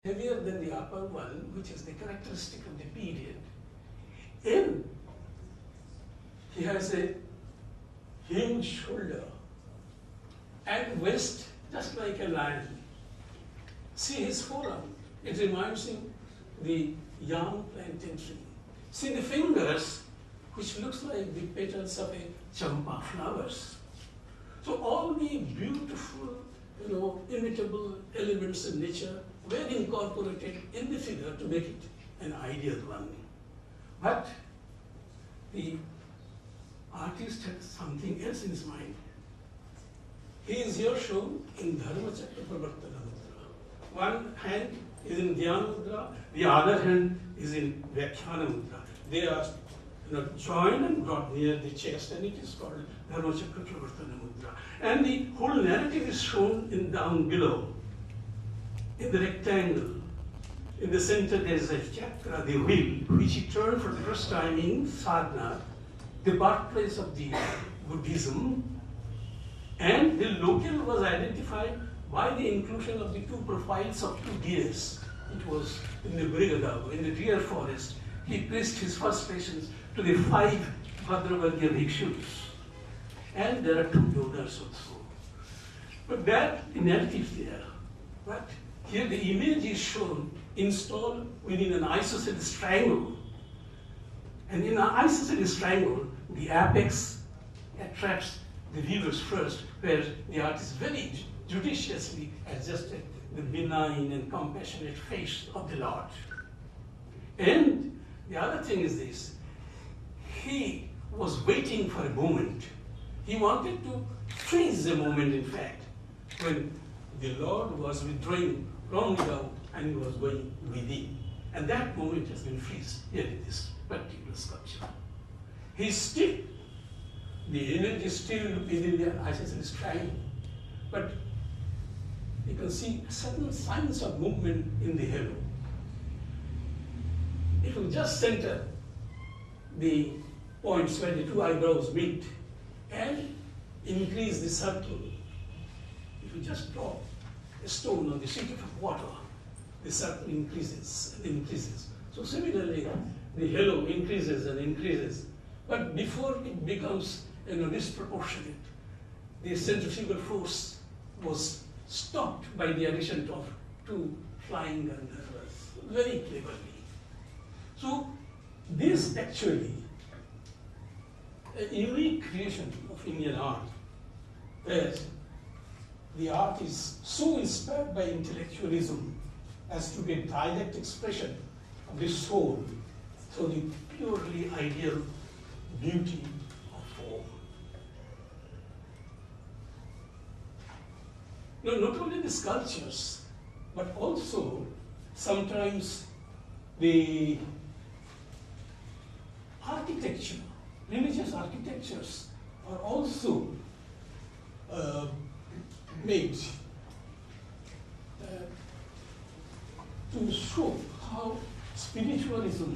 heavier than the upper one, which is the characteristic of the period. And he has a huge shoulder and waist just like a lion. See his forearm, it reminds him the young plantain tree. See the fingers, which looks like the petals of a champa flowers. So all the beautiful, imitable elements in nature were incorporated in the figure to make it an ideal one. But the artist had something else in his mind. He is here shown in Dharma Chakra Pravartana Mudra. One hand is in Dhyana Mudra, the other hand is in Vyakhyana Mudra. They are joined and brought near the chest, and it is called Dharma Chakra Pravartana Mudra. And the whole narrative is shown in down below, in the rectangle. In the center there is a chakra, the wheel, which he turned for the first time in Sadhana, the birthplace of the Buddhism. And the local was identified by the inclusion of the two profiles of two deers. It was in the Brigadago, in the deer forest. He placed his first patients to the 5 Bhadravargya Bhikshus. And there are 2 donors also. But that, the narrative is there. But here the image is shown installed within an isosceles triangle. And in an isosceles triangle, the apex attracts the viewers first, where the artist very judiciously adjusted the benign and compassionate face of the Lord. And the other thing is this, he was waiting for a moment. He wanted to freeze the moment, in fact, when the Lord was withdrawing from without and he was going within. And that moment has been freezed here in this particular sculpture. He's still, the image is still within the isosceles triangle, but you can see certain signs of movement in the halo. If you just center the points where the 2 eyebrows meet and increase the circle, if you just drop a stone on the sheet of water, the circle increases and increases. So similarly, the halo increases and increases. But before it becomes disproportionate, the centrifugal force was stopped by the addition of 2 flying Gandharvas, very cleverly. So this actually a unique creation of Indian art, where the art is so inspired by intellectualism as to be a direct expression of the soul, so the purely ideal beauty of form. Now, not only the sculptures, but also sometimes the architecture, religious architectures are also made to show how spiritualism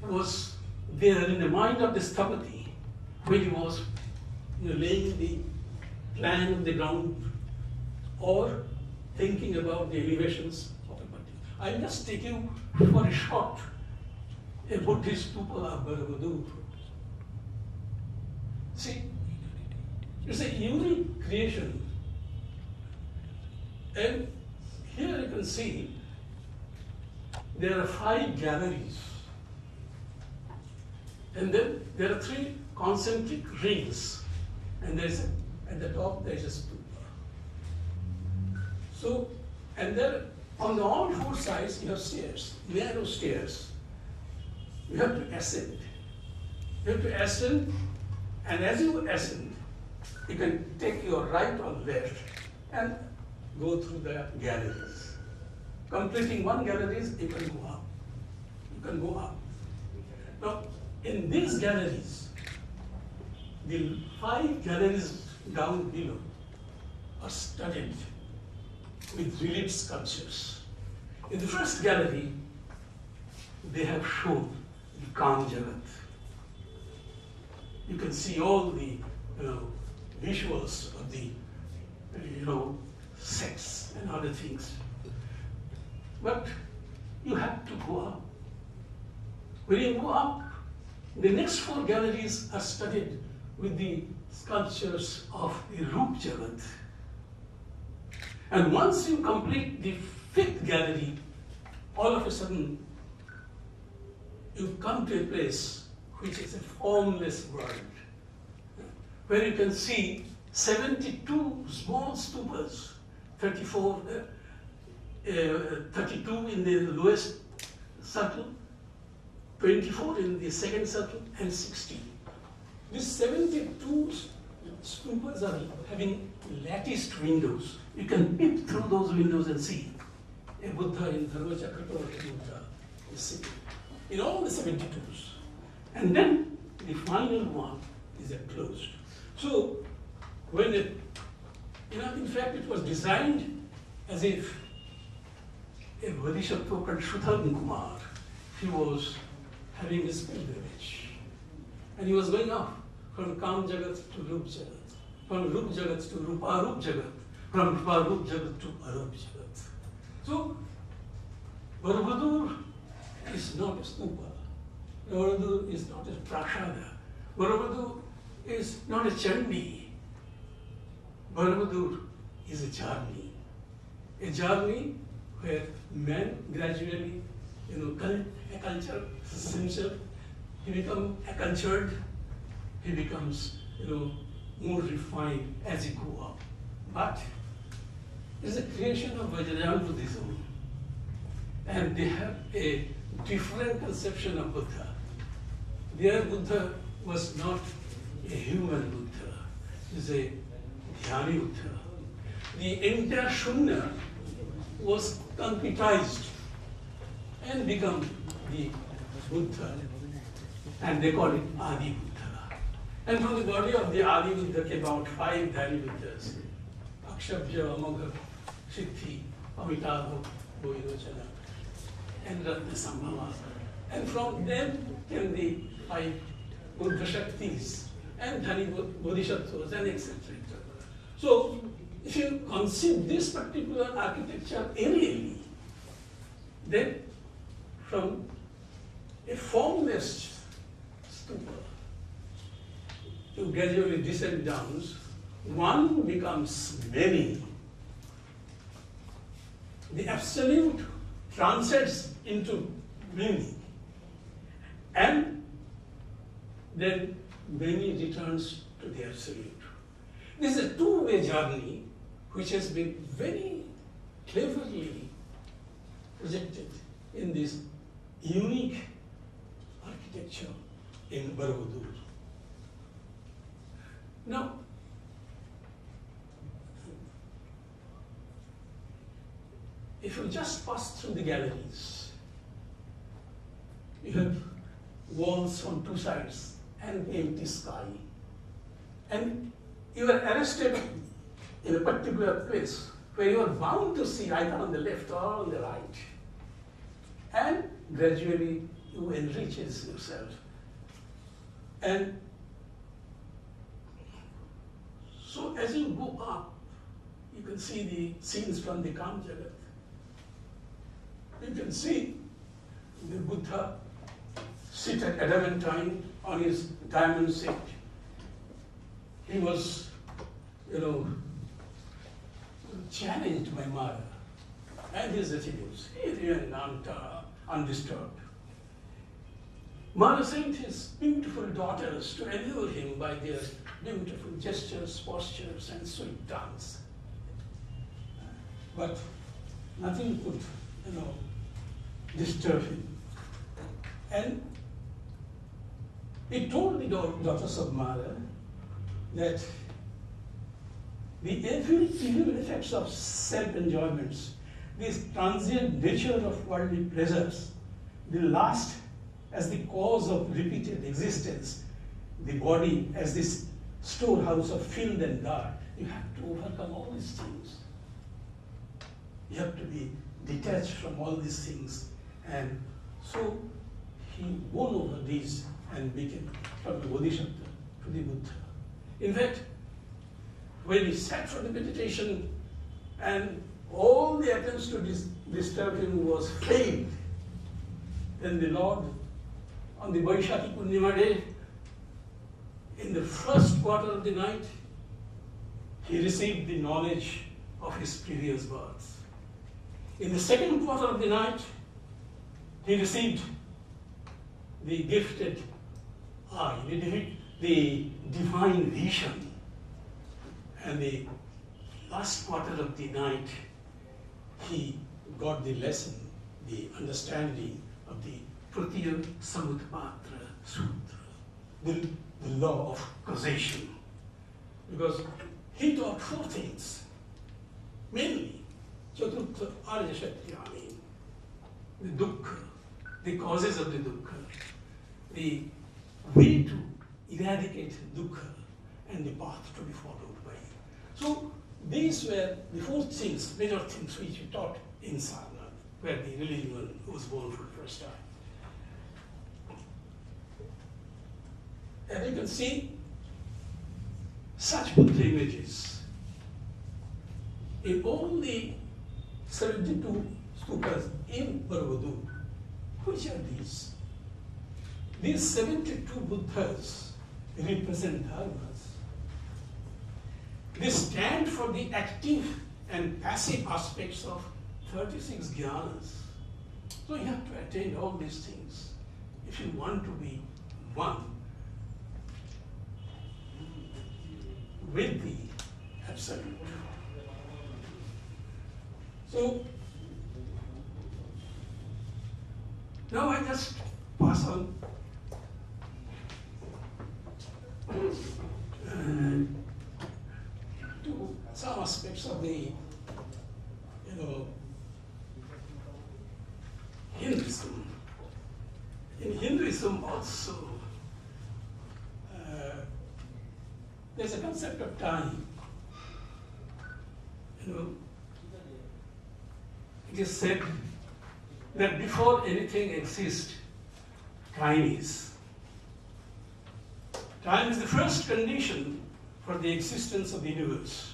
was there in the mind of the Sthapati when he was laying the plan of the ground or thinking about the elevations of a particular. I'll just take you for a shot a Buddhist stupa of Borobudur. See, it's a unique creation. And here you can see there are 5 galleries. And then there are 3 concentric rings. And there's at the top there's a stupa. So, and then on all 4 sides you have stairs, narrow stairs. You have to ascend. You have to ascend, and as you ascend, you can take your right or left and go through the galleries. Completing 1 gallery, you can go up. You can go up. Now, in these galleries, the 5 galleries down below are studded with relief sculptures. In the first gallery, they have shown the Kam Jagat. You can see all the visuals of the sex and other things. But you have to go up. When you go up, the next 4 galleries are studded with the sculptures of the Roop Jagat. And once you complete the 5th gallery, all of a sudden, you come to a place which is a formless world, where you can see 72 small stupas, 32 in the lowest circle, 24 in the second circle, and 16. These 72 stupas are having latticed windows. You can peep through those windows and see a Buddha in Dharmachakra or a Buddha is sitting in all the 72s. And then the final one is enclosed. So when in fact, it was designed as if a Bodhisattva called Shuddhan Kumar, he was having his pilgrimage. And he was going up from Kam Jagat to Roop Jagat, from Roop Jagat to Rupa-Roop Jagat, from Rupa-Roop Jagat to Arup Jagat. So, Borobudur is not a stupa. Borobudur is not a prashada. Borobudur is not a chandi. Borobudur is a journey. A journey where man gradually, accultures himself. He becomes accultured. He becomes, more refined as he goes up. But it's a creation of Vajrayana Buddhism. And they have a different conception of Buddha. Their Buddha was not a human Buddha. He's a Dhyani Buddha. The entire Shunya was concretized and become the Buddha. And they call it Adi Buddha. And from the body of the Adi Buddha came out 5 Dhyani Buddhas. Akshabhya, Amogha, Siddhi, Amitabha, Bohirochana, and Ratna Sambhava. And from them came the 5 Buddha Shaktis and Dhani Bodhisattvas and etc. So, if you conceive this particular architecture aerially, then from a formless stupa, you gradually descend down, one becomes many. The absolute transcends into many. And then many returns to the absolute. This is a two-way journey which has been very cleverly projected in this unique architecture in Borobudur. Now, if you just pass through the galleries, you have walls on 2 sides and empty sky. And you are arrested in a particular place where you are bound to see either on the left or on the right. And gradually you enrich yourself. And so as you go up, you can see the scenes from the Kam Jagat. You can see the Buddha sit at adamantine on his diamond seat. He was, challenged by Mara and his attributes. He remained undisturbed. Mara sent his beautiful daughters to allure him by their beautiful gestures, postures, and sweet dance. But nothing could, disturb him. And he told the daughters of Mara that the evil effects of self-enjoyments, this transient nature of worldly pleasures, the last as the cause of repeated existence, the body as this storehouse of filth and dirt. You have to overcome all these things. You have to be detached from all these things. And so he won over these and became from the Bodhisattva to the Buddha. In fact, when he sat for the meditation And all the attempts to disturb him was failed. Then the Lord, on the Vaishaki Purnima day, in the first quarter of the night, he received the knowledge of his previous births. In the second quarter of the night, he received the gifted eye, the divine vision. And the last quarter of the night, he got the lesson, the understanding of the Pratiya Samutpatra Sutra, the law of causation. Because he taught four things, mainly, Chaturtha Arya Shatyani, the dukkha, the causes of the dukkha, the way to eradicate dukkha, and the path to be followed by. So these were the four things, major things which he taught in Sarnath, where the religion was born for the first time. And you can see such Buddha images in all the 72 stupas in Barvadu. Which are these? These 72 Buddhas represent dharmas. They stand for the active and passive aspects of 36 jnanas. So you have to attain all these things if you want to be one with the Absolute. So now I just pass on to some aspects of the, Hinduism. In Hinduism also, there's a concept of time. It is said that before anything exists, time is. Time is the first condition for the existence of the universe.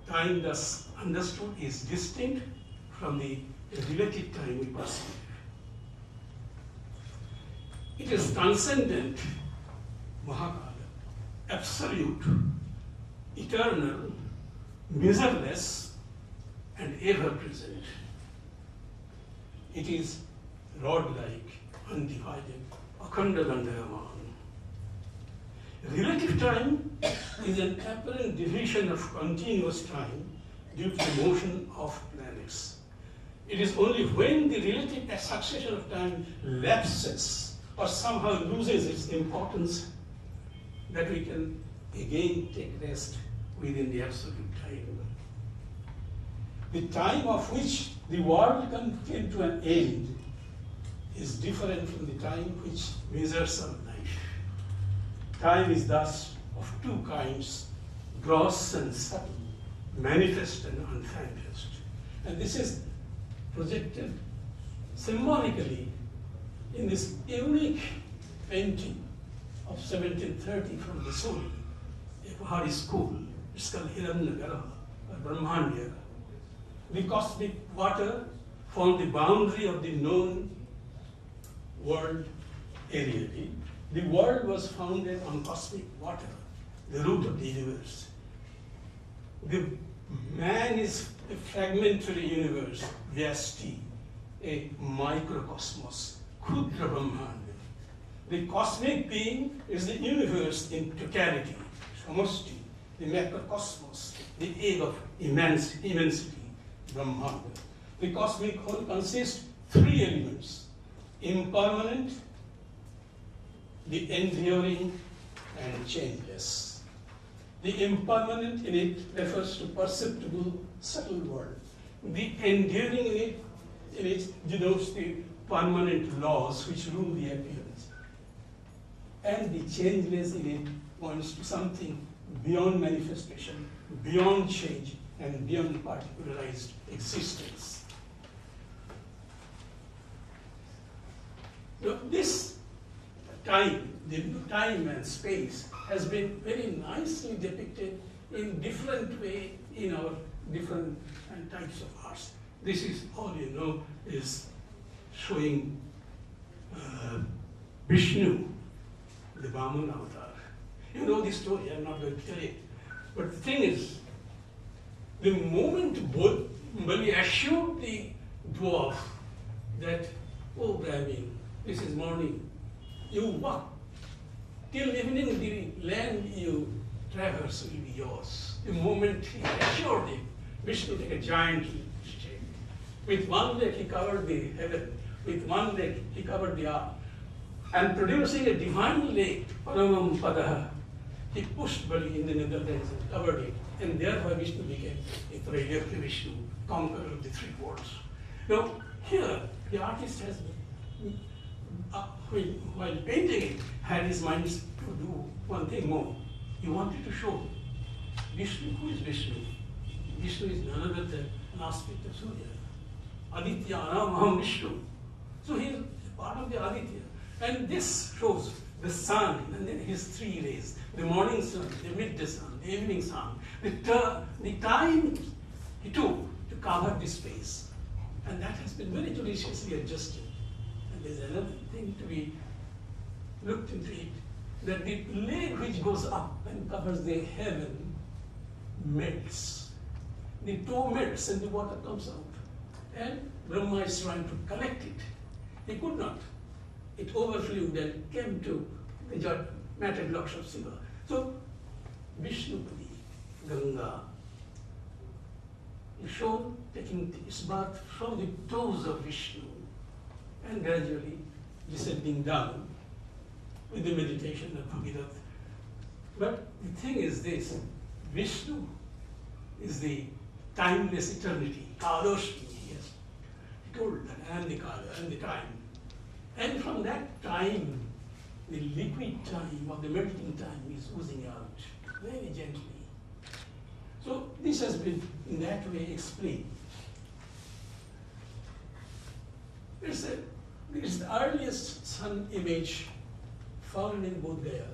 Time, thus understood, is distinct from the relative time we perceive. It is transcendent, Mahakala, absolute, eternal, measureless, and ever present. It is rod-like, undivided, akhanda dandayaman. Relative time is an apparent division of continuous time due to the motion of planets. It is only when the relative succession of time lapses or somehow loses its importance that we can again take rest within the absolute time. The time of which the world came to an end is different from the time which measures our life. Time is thus of two kinds, gross and subtle, manifest and unmanifest. And this is projected symbolically in this unique painting of 1730 from the soul, a Pahari school. It's called Hiranyagarbha, or Brahmandya. The cosmic water formed the boundary of the known world areally. The world was founded on cosmic water, the root of the universe. The man is a fragmentary universe, Vyasti, a microcosmos, Kudra Brahmanda. The cosmic being is the universe in totality, Samasti, the macrocosmos, the egg of immensity, Brahmanda. The cosmic whole consists three elements: impermanent, the enduring, and changeless. The impermanent in it refers to perceptible, subtle world. The enduring in it denotes the permanent laws which rule the appearance. And the changeless in it points to something beyond manifestation, beyond change, and beyond particularized existence. Now, this time, the time and space, has been very nicely depicted in different way in our different types of arts. This is all you know is showing Vishnu, the Vaman avatar. You know this story, I'm not going to tell it. But the thing is, the moment Bali assured the dwarf that, oh Brahmin, this is morning, you walk till evening, the land you traverse will be yours. The moment he assured him, Vishnu like a giant shape. With one leg he covered the heaven, with one leg he covered the earth. And producing a divine leg, Paramam Padaha, he pushed Bali in the Netherlands and covered it. And thereby Vishnu became a Trailakya Vishnu, conqueror of the three worlds. Now, here, the artist has, while painting it, had his mind to do one thing more. He wanted to show Vishnu. Who is Vishnu? Vishnu is none other than an aspect of Surya. Aditya Anamaham Vishnu. So he is part of the Aditya. And this shows the sun and then his three rays, the morning sun, the midday sun, the evening sun, the time he took to cover this space. And that has been very judiciously adjusted. And there's another thing to be looked into it, that the leg which goes up and covers the heaven melts. The toe melts and the water comes out. And Brahma is trying to collect it. He could not. It overflowed and came to the matted locks of Shiva. So, Vishnupati, Ganga, is shown taking its bath from the toes of Vishnu and gradually descending down with the meditation of Bhagirath. But the thing is this, Vishnu is the timeless eternity, Kadoshmi, yes. He told that I am the Kala, I am the time. And from that time, the liquid time or the melting time is oozing out very gently. So this has been in that way explained. This is the earliest sun image found in Bodh Gaya.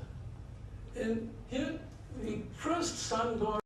And here the first sun god